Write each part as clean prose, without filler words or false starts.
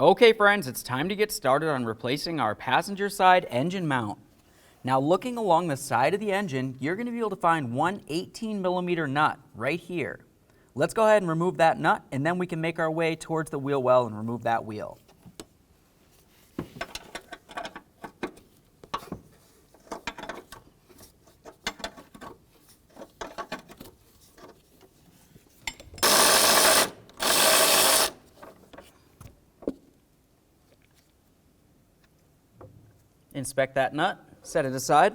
Okay friends, it's time to get started on replacing our passenger side engine mount. Now looking along the side of the engine, you're going to be able to find one 18mm nut right here. Let's go ahead and remove that nut, and then we can make our way towards the wheel well and remove that wheel. Inspect that nut, set it aside.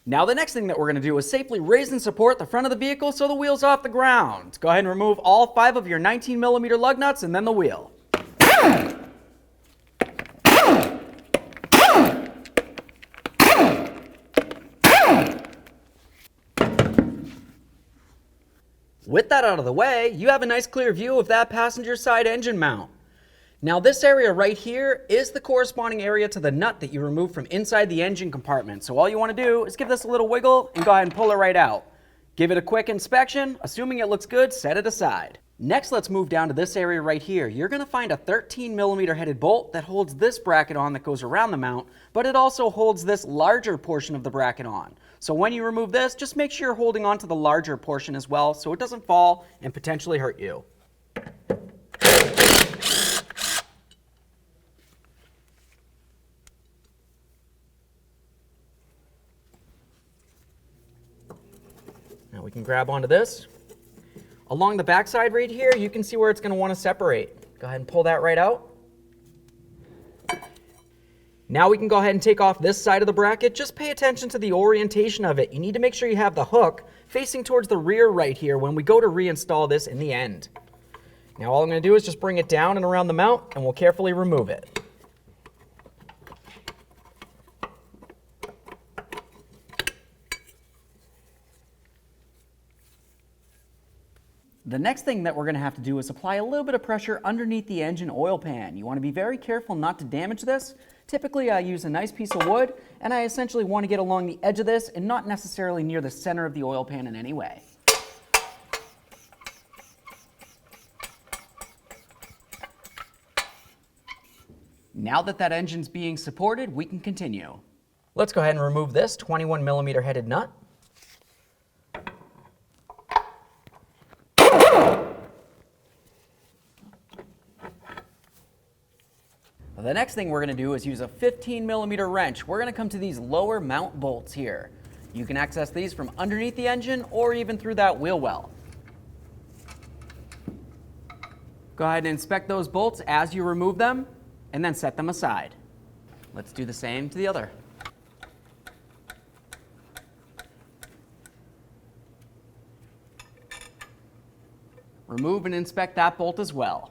Now the next thing that we're going to do is safely raise and support the front of the vehicle so the wheel's off the ground. Go ahead and remove all 5 of your 19mm lug nuts and then the wheel. With that out of the way, you have a nice clear view of that passenger side engine mount. Now this area right here is the corresponding area to the nut that you removed from inside the engine compartment. So all you want to do is give this a little wiggle and go ahead and pull it right out. Give it a quick inspection. Assuming it looks good, set it aside. Next, let's move down to this area right here. You're going to find a 13mm headed bolt that holds this bracket on that goes around the mount, but it also holds this larger portion of the bracket on. So when you remove this, just make sure you're holding on to the larger portion as well so it doesn't fall and potentially hurt you. Now we can grab onto this. Along the back side right here, you can see where it's going to want to separate. Go ahead and pull that right out. Now we can go ahead and take off this side of the bracket. Just pay attention to the orientation of it. You need to make sure you have the hook facing towards the rear right here when we go to reinstall this in the end. Now all I'm going to do is just bring it down and around the mount, and we'll carefully remove it. The next thing that we're going to have to do is apply a little bit of pressure underneath the engine oil pan. You want to be very careful not to damage this. Typically I use a nice piece of wood, and I essentially want to get along the edge of this and not necessarily near the center of the oil pan in any way. Now that that engine's being supported, we can continue. Let's go ahead and remove this 21mm headed nut. The next thing we're going to do is use a 15mm wrench. We're going to come to these lower mount bolts here. You can access these from underneath the engine or even through that wheel well. Go ahead and inspect those bolts as you remove them and then set them aside. Let's do the same to the other. Remove and inspect that bolt as well.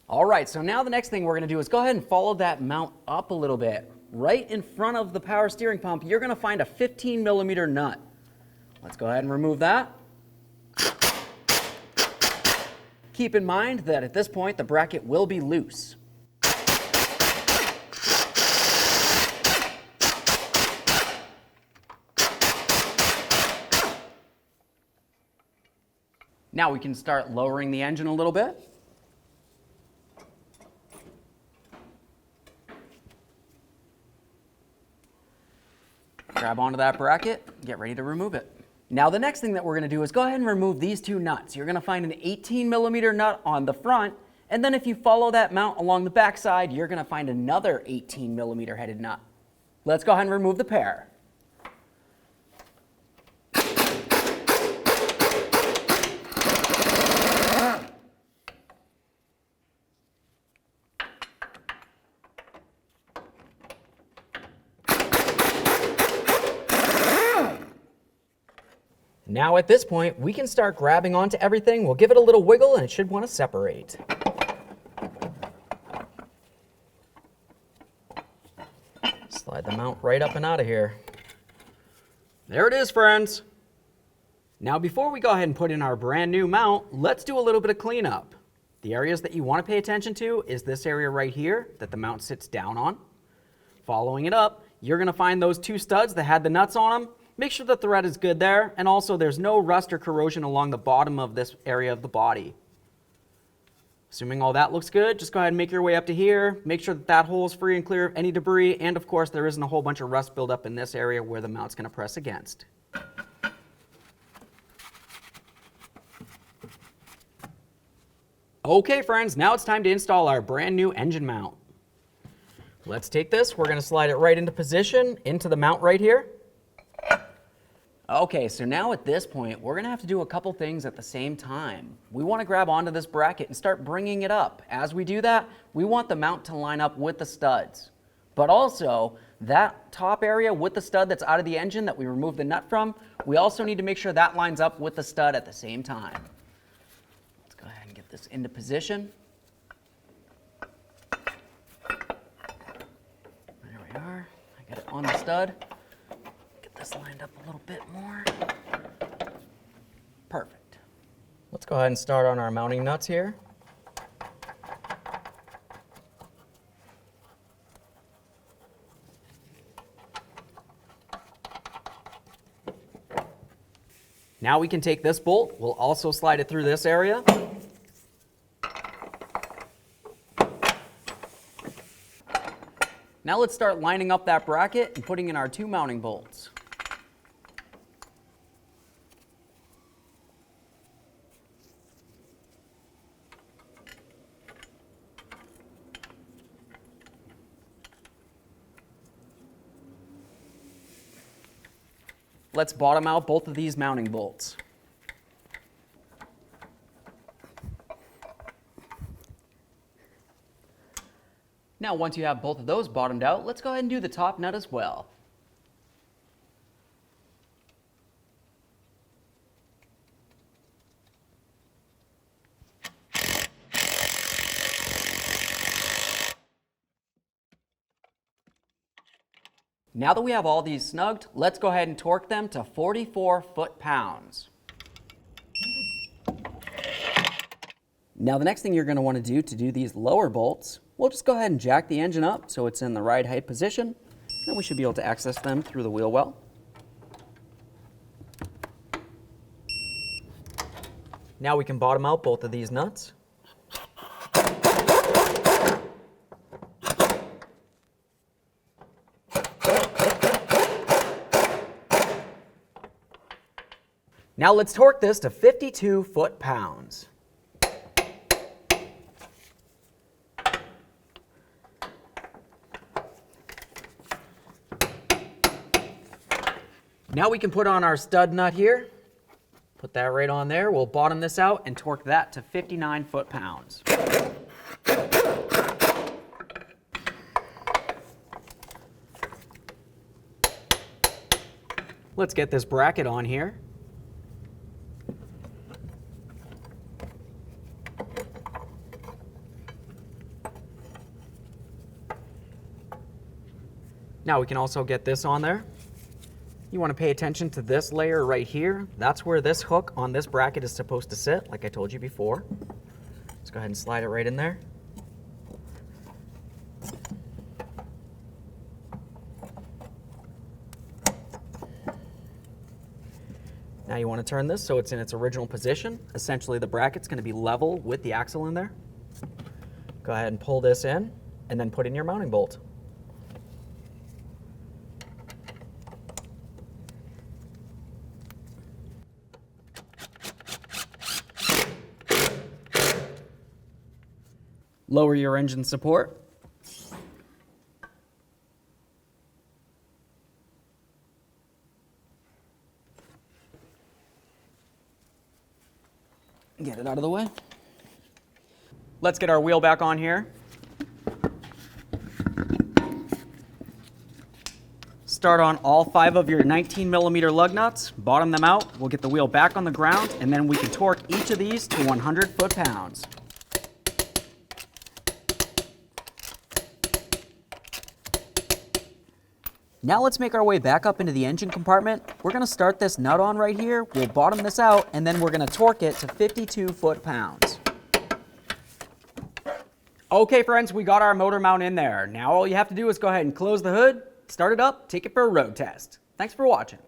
All right, so now the next thing we're going to do is go ahead and follow that mount up a little bit. Right in front of the power steering pump, you're going to find a 15mm nut. Let's go ahead and remove that. Keep in mind that at this point, the bracket will be loose. Now we can start lowering the engine a little bit. Grab onto that bracket, get ready to remove it. Now the next thing that we're going to do is go ahead and remove these 2 nuts. You're going to find an 18mm nut on the front, and then if you follow that mount along the back side, you're going to find another 18mm headed nut. Let's go ahead and remove the pair. Now at this point, we can start grabbing onto everything. We'll give it a little wiggle and it should want to separate. Slide the mount right up and out of here. There it is, friends. Now before we go ahead and put in our brand new mount, let's do a little bit of cleanup. The areas that you want to pay attention to is this area right here that the mount sits down on. Following it up, you're going to find those 2 studs that had the nuts on them. Make sure the thread is good there, and also there's no rust or corrosion along the bottom of this area of the body. Assuming all that looks good, just go ahead and make your way up to here. Make sure that that hole is free and clear of any debris, and of course there isn't a whole bunch of rust buildup in this area where the mount's going to press against. Okay friends, now it's time to install our brand new engine mount. Let's take this, we're going to slide it right into position, into the mount right here. Okay, so now at this point, we're going to have to do a couple things at the same time. We want to grab onto this bracket and start bringing it up. As we do that, we want the mount to line up with the studs. But also, that top area with the stud that's out of the engine that we removed the nut from, we also need to make sure that lines up with the stud at the same time. Let's go ahead and get this into position. There we are. I got it on the stud. This lined up a little bit more. Perfect. Let's go ahead and start on our mounting nuts here. Now we can take this bolt, we'll also slide it through this area. Now let's start lining up that bracket and putting in our two mounting bolts. Let's bottom out both of these mounting bolts. Now once you have both of those bottomed out, let's go ahead and do the top nut as well. Now that we have all these snugged, let's go ahead and torque them to 44 foot-pounds. Now the next thing you're going to want to do these lower bolts, we'll just go ahead and jack the engine up so it's in the right height position, and we should be able to access them through the wheel well. Now we can bottom out both of these nuts. Now let's torque this to 52 foot-pounds. Now we can put on our stud nut here. Put that right on there. We'll bottom this out and torque that to 59 foot-pounds. Let's get this bracket on here. Now we can also get this on there. You want to pay attention to this layer right here. That's where this hook on this bracket is supposed to sit, like I told you before. Let's go ahead and slide it right in there. Now you want to turn this so it's in its original position. Essentially the bracket's going to be level with the axle in there. Go ahead and pull this in and then put in your mounting bolt. Lower your engine support. Get it out of the way. Let's get our wheel back on here. Start on all 5 of your 19mm lug nuts, bottom them out. We'll get the wheel back on the ground, and then we can torque each of these to 100 foot-pounds. Now let's make our way back up into the engine compartment. We're going to start this nut on right here. We'll bottom this out, and then we're going to torque it to 52 foot-pounds. Okay friends, we got our motor mount in there. Now all you have to do is go ahead and close the hood, start it up, take it for a road test. Thanks for watching.